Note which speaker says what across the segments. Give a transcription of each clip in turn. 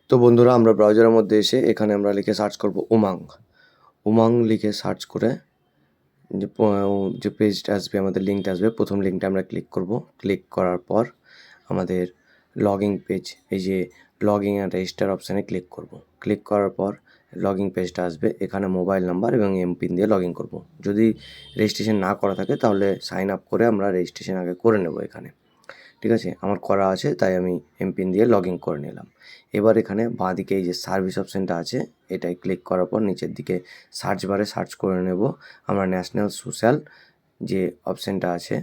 Speaker 1: তো বন্ধুরা, আমরা ব্রাউজারের মধ্যে এসে এখানে আমরা লিখে সার্চ করব উমাং। উমাং লিখে সার্চ করে যে পেজটা আসবে, আমাদের লিঙ্কটা আসবে, প্রথম লিঙ্কটা আমরা ক্লিক করব। ক্লিক করার পর আমাদের লগইন পেজ, এই যে লগইন অ্যান্ড রেজিস্টার অপশানে ক্লিক করব। ক্লিক করার পর লগইন পেজটা আসবে। এখানে মোবাইল নাম্বার এবং এমপিন দিয়ে লগইন করব। যদি রেজিস্ট্রেশন না করা থাকে তাহলে সাইন আপ করে আমরা রেজিস্ট্রেশন আগে করে নেব এখানে। ঠিক আছে, আমার করা আছে তাই আমি এমপিন দিয়ে লগ ইন করে নিলাম। এবার এখানে বাঁদিকে এই যে সার্ভিস অপশানটা আছে, এটাই ক্লিক করার পর নিচের দিকে সার্চ বারে সার্চ করে নেব আমরা ন্যাশনাল সোশ্যাল যে অপশানটা আছে,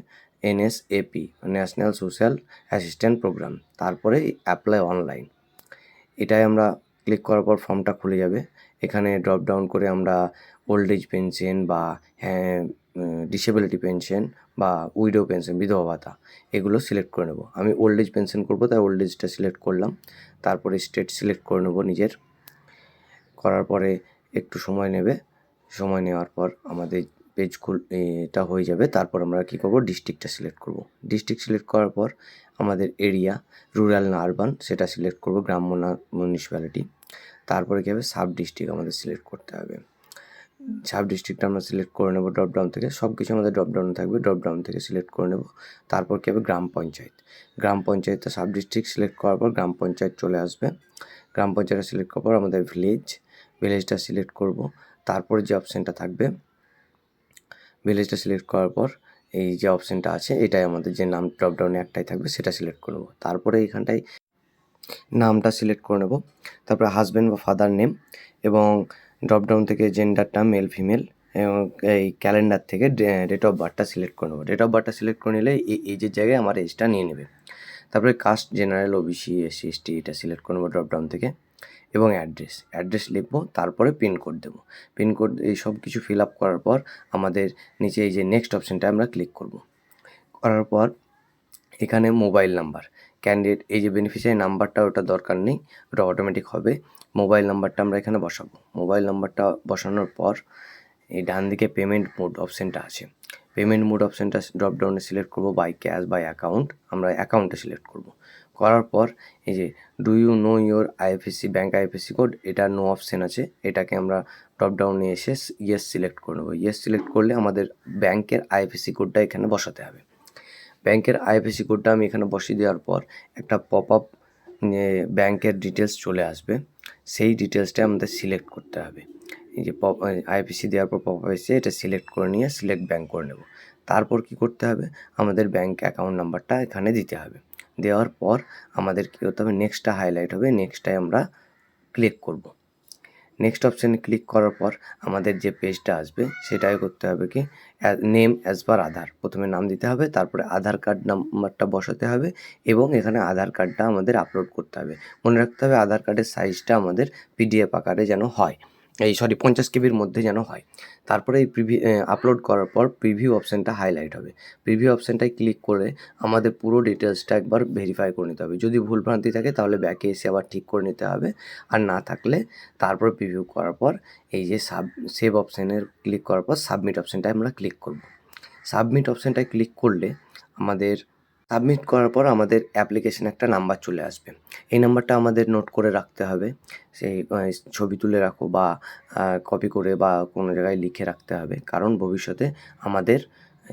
Speaker 1: NSAP, national social assistant program, তারপরে অ্যাপ্লাই অনলাইন। এটাই আমরা ক্লিক করার পর ফর্মটা খুলে যাবে। এখানে ড্রপ ডাউন করে আমরা ওল্ড এজ পেনশন বা ডিসেবিলিটি পেনশন বা উইডো পেনশন, বিধবা ভাতা, এগুলো সিলেক্ট করে নেব। আমি ওল্ড এজ পেনশন করবো তাই ওল্ড এজটা সিলেক্ট করলাম। তারপরে স্টেট সিলেক্ট করে নেব নিজের। করার পরে একটু সময় নেবে। সময় নেওয়ার পর আমাদের পেজ এটা হয়ে যাবে। তারপর আমরা কী করব, ডিস্ট্রিক্টটা সিলেক্ট করব। ডিস্ট্রিক্ট সিলেক্ট করার পর আমাদের এরিয়া, রুরাল না আরবান, সেটা সিলেক্ট করব, গ্রাম্য না মিউনিসিপ্যালিটি। তারপরে কী হবে, সাব ডিস্ট্রিক্ট আমাদের সিলেক্ট করতে হবে। সাব ডিস্ট্রিক্টটা আমরা সিলেক্ট করে নেব ড্রপডাউন থেকে। সব কিছু আমাদের ড্রপডাউনে থাকবে, ড্রপডাউন থেকে সিলেক্ট করে নেব। তারপর কী হবে, গ্রাম পঞ্চায়েত। গ্রাম পঞ্চায়েতটা সাব ডিস্ট্রিক্ট সিলেক্ট করার পর গ্রাম পঞ্চায়েত চলে আসবে। গ্রাম পঞ্চায়েতটা সিলেক্ট করার পর আমাদের ভিলেজটা সিলেক্ট করব। তারপরে যে অপশানটা থাকবে, ভিলেজটা সিলেক্ট করার পর এই যে অপশানটা আছে, এটাই আমাদের যে নাম ড্রপডাউনে একটাই থাকবে, সেটা সিলেক্ট করে নেব। তারপরে এইখানটায় নামটা সিলেক্ট করে নেব। তারপরে হাজব্যান্ড বা ফাদার নেম, এবং ড্রপডাউন থেকে জেন্ডারটা মেল ফিমেল, এবং এই ক্যালেন্ডার থেকে ডেট অফ বার্থটা সিলেক্ট করে নেব। ডেট অফ বার্থটা সিলেক্ট করে নিলে এই এজের জায়গায় আমার এজটা নিয়ে নেবে। তারপরে caste, general, OBC, SC, ST, এটা সিলেক্ট করে নেবো ড্রপডাউন থেকে, এবং অ্যাড্রেস লিখবো। তারপরে পিনকোড দেবো। পিনকোড এই সব কিছু ফিল আপ করার পর আমাদের নিচে এই যে নেক্সট অপশানটা আমরা ক্লিক করব। করার পর এখানে মোবাইল নাম্বার, ক্যান্ডিডেট, এই যে বেনিফিশিয়ারি নাম্বারটা, ওটা দরকার নেই, ওটা অটোমেটিক হবে। মোবাইল নাম্বারটা আমরা এখানে বসাবো। মোবাইল নাম্বারটা বসানোর পর এই ডান দিকে পেমেন্ট মোড অপশানটা আছে, পেমেন্ট মোড অপশানটা ড্রপডাউনে সিলেক্ট করব, বাই ক্যাশ, বাই অ্যাকাউন্ট, আমরা অ্যাকাউন্টে সিলেক্ট করব। করার পর এই যে do you know your IFSC, bank IFSC code, এটা নো অপশান আছে, এটাকে আমরা ড্রপডাউনে এসে ইয়েস সিলেক্ট করে নেবো। ইয়েস সিলেক্ট করলে আমাদের ব্যাঙ্কের আইএফএসসি কোডটা এখানে বসাতে হবে। ব্যাঙ্কের আইএফএসসি কোডটা আমি এখানে বসিয়ে দেওয়ার পর একটা পপ আপ ব্যাঙ্কের ডিটেলস চলে আসবে। সেই ডিটেলসটা আমাদের সিলেক্ট করতে হবে। এই যে আইএফএসসি দেওয়ার পর পপ আপ এসে এটা সিলেক্ট করে নিয়ে সিলেক্ট ব্যাঙ্ক করে নেব। তারপর কি করতে হবে, আমাদের ব্যাঙ্ক অ্যাকাউন্ট নাম্বারটা এখানে দিতে হবে। দেওয়ার পর আমাদের কী করতে হবে, নেক্সটটা হাইলাইট হবে, নেক্সটটায় আমরা ক্লিক করব। নেক্সট অপশানে ক্লিক করার পর আমাদের যে পেজটা আসবে সেটাই করতে হবে কি, নেম অ্যাজ পার আধার, প্রথমে নাম দিতে হবে, তারপরে আধার কার্ড নাম্বারটা বসাতে হবে, এবং এখানে আধার কার্ডটা আমাদের আপলোড করতে হবে। মনে রাখতে হবে আধার কার্ডের সাইজটা আমাদের PDF আকারে যেন হয়, 50 কেবির মধ্যে যেন হয়। তারপরে এই আপলোড করার পর প্রিভিউ অপশানটা হাইলাইট হবে। প্রিভিউ অপশানটায় ক্লিক করে আমাদের পুরো ডিটেলসটা একবার ভেরিফাই করে নিতে হবে। যদি ভুলভ্রান্তি থাকে তাহলে ব্যাকে এসে আবার ঠিক করে নিতে হবে, আর না থাকলে তারপর প্রিভিউ করার পর এই যে সেভ অপশানের ক্লিক করার পর সাবমিট অপশানটায় আমরা ক্লিক করব। সাবমিট অপশানটায় ক্লিক করলে আমাদের সাবমিট করার পর আমাদের অ্যাপ্লিকেশানে একটা নাম্বার চলে আসবে। এই নাম্বারটা আমাদের নোট করে রাখতে হবে। সেই ছবি তুলে রাখো বা কপি করে বা কোনো জায়গায় লিখে রাখতে হবে, কারণ ভবিষ্যতে আমাদের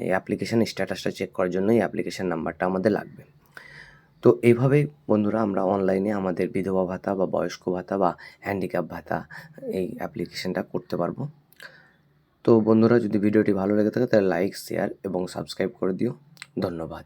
Speaker 1: এই অ্যাপ্লিকেশান স্ট্যাটাসটা চেক করার জন্য এই অ্যাপ্লিকেশান নাম্বারটা আমাদের লাগবে। তো এইভাবেই বন্ধুরা আমরা অনলাইনে আমাদের বিধবা ভাতা বা বয়স্ক ভাতা বা হ্যান্ডিক্যাপ ভাতা এই অ্যাপ্লিকেশানটা করতে পারবো। তো বন্ধুরা, যদি ভিডিওটি ভালো লেগে থাকে তাহলে লাইক, শেয়ার এবং সাবস্ক্রাইব করে দিও। ধন্যবাদ।